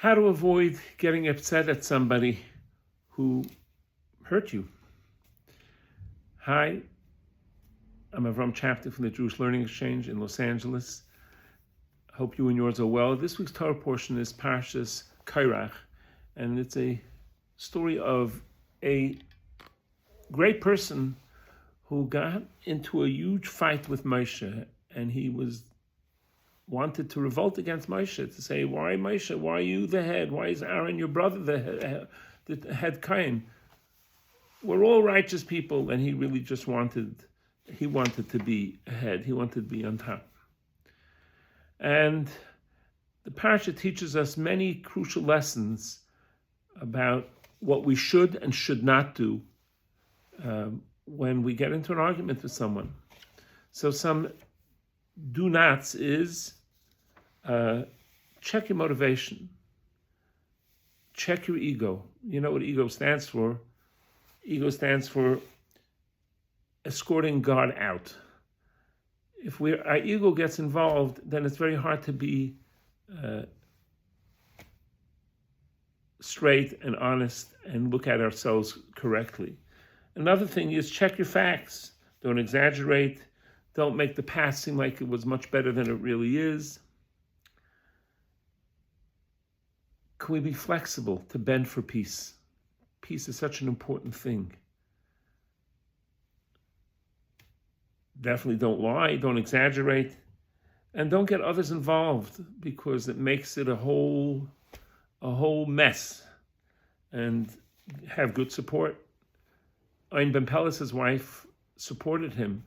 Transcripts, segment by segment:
How to avoid getting upset at somebody who hurt you. Hi, I'm Avrohom Czapnik from the Jewish Learning Exchange in Los Angeles. Hope you and yours are well. This week's Torah portion is Parshat Korach, and it's a story of a great person who got into a huge fight with Moshe, and he wanted to revolt against Moshe, to say, why Moshe, why are you the head? Why is Aaron, your brother, the head Kain? We're all righteous people, and he really just wanted to be ahead. He wanted to be on top. And the Parsha teaches us many crucial lessons about what we should and should not do when we get into an argument with someone. So some do nots is check your motivation, check your ego. You know what ego stands for? Ego stands for escorting God out. If our ego gets involved, then it's very hard to be straight and honest and look at ourselves correctly. Another thing is check your facts. Don't exaggerate. Don't make the past seem like it was much better than it really is. Can we be flexible to bend for peace? Peace is such an important thing. Definitely don't lie, don't exaggerate, and don't get others involved because it makes it a whole mess. And have good support. Ein Ben Pelas's wife supported him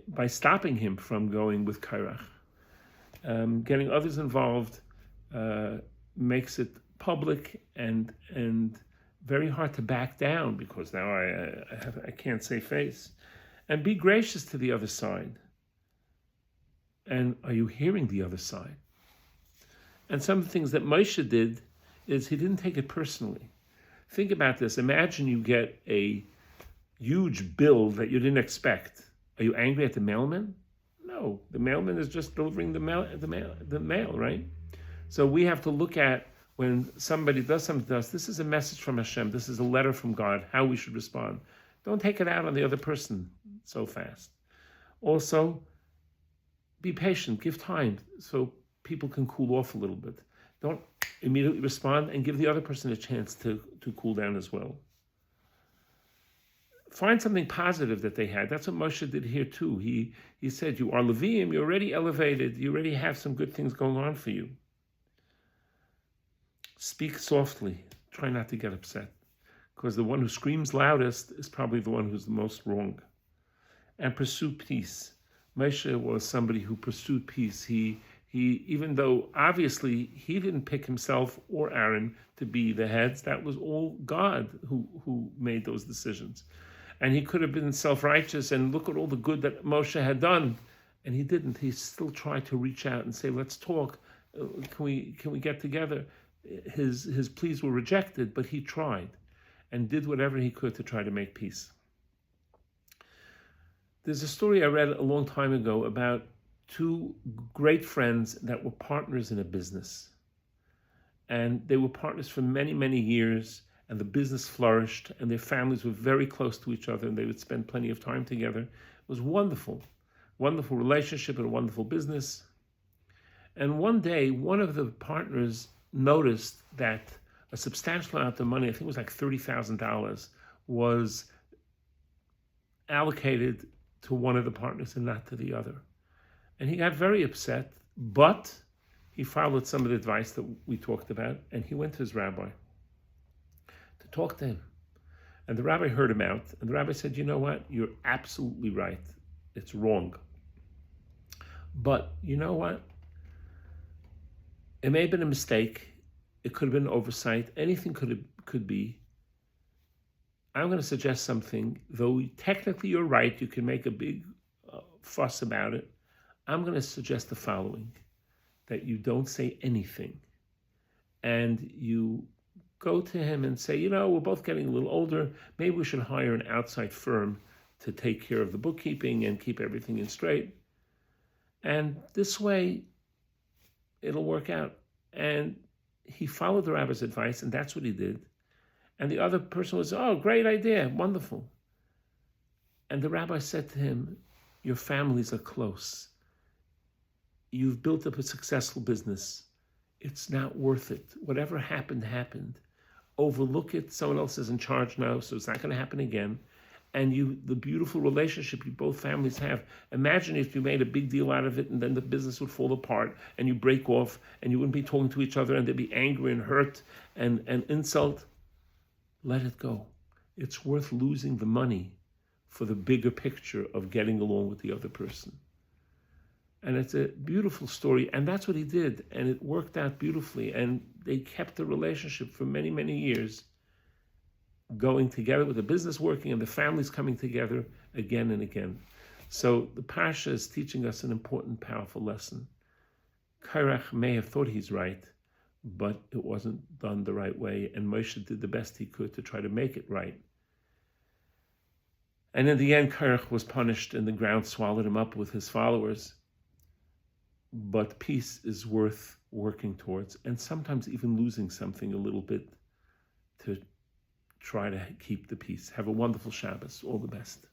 by stopping him from going with Korach. Getting others involved makes it public and very hard to back down, because now I can't save face. And be gracious to the other side. And are you hearing the other side? And some of the things that Moshe did is he didn't take it personally. Think about this. Imagine you get a huge bill that you didn't expect. Are you angry at the mailman? No, the mailman is just delivering the mail, right? So we have to look at when somebody does something to us, this is a message from Hashem, this is a letter from God, how we should respond. Don't take it out on the other person so fast. Also, be patient, give time so people can cool off a little bit. Don't immediately respond, and give the other person a chance to cool down as well. Find something positive that they had. That's what Moshe did here too. He said, you are Leviim, you're already elevated, you already have some good things going on for you. Speak softly. Try not to get upset, because the one who screams loudest is probably the one who's the most wrong. And pursue peace. Moshe was somebody who pursued peace. He even though obviously he didn't pick himself or Aaron to be the heads, that was all God who made those decisions. And he could have been self-righteous and look at all the good that Moshe had done, and he didn't. He still tried to reach out and say, let's talk. Can we get together? His pleas were rejected, but he tried and did whatever he could to try to make peace. There's a story I read a long time ago about two great friends that were partners in a business. And they were partners for many, many years, and the business flourished, and their families were very close to each other, and they would spend plenty of time together. It was wonderful, wonderful relationship and a wonderful business. And one day, one of the partners noticed that a substantial amount of money, I think it was like $30,000, was allocated to one of the partners and not to the other. And he got very upset, but he followed some of the advice that we talked about, and he went to his rabbi to talk to him. And the rabbi heard him out, and the rabbi said, you know what? You're absolutely right. It's wrong. But you know what? It may have been a mistake. It could have been an oversight. Anything could be. I'm going to suggest something. Though technically you're right, you can make a big fuss about it. I'm going to suggest the following, that you don't say anything. And you go to him and say, we're both getting a little older. Maybe we should hire an outside firm to take care of the bookkeeping and keep everything in straight. And this way, it'll work out. And he followed the rabbi's advice, and that's what he did. And the other person was, oh, great idea, wonderful. And the rabbi said to him, your families are close. You've built up a successful business. It's not worth it. Whatever happened, happened. Overlook it. Someone else is in charge now, so it's not going to happen again. And the beautiful relationship you both families have. Imagine if you made a big deal out of it and then the business would fall apart and you break off and you wouldn't be talking to each other and they'd be angry and hurt and insult. Let it go. It's worth losing the money for the bigger picture of getting along with the other person. And it's a beautiful story, and that's what he did, and it worked out beautifully, and they kept the relationship for many, many years going together, with the business working and the families coming together again and again. So the Parsha is teaching us an important, powerful lesson. Korach may have thought he's right, but it wasn't done the right way, and Moshe did the best he could to try to make it right. And in the end, Korach was punished, and the ground swallowed him up with his followers. But peace is worth working towards, and sometimes even losing something a little bit to try to keep the peace. Have a wonderful Shabbos. All the best.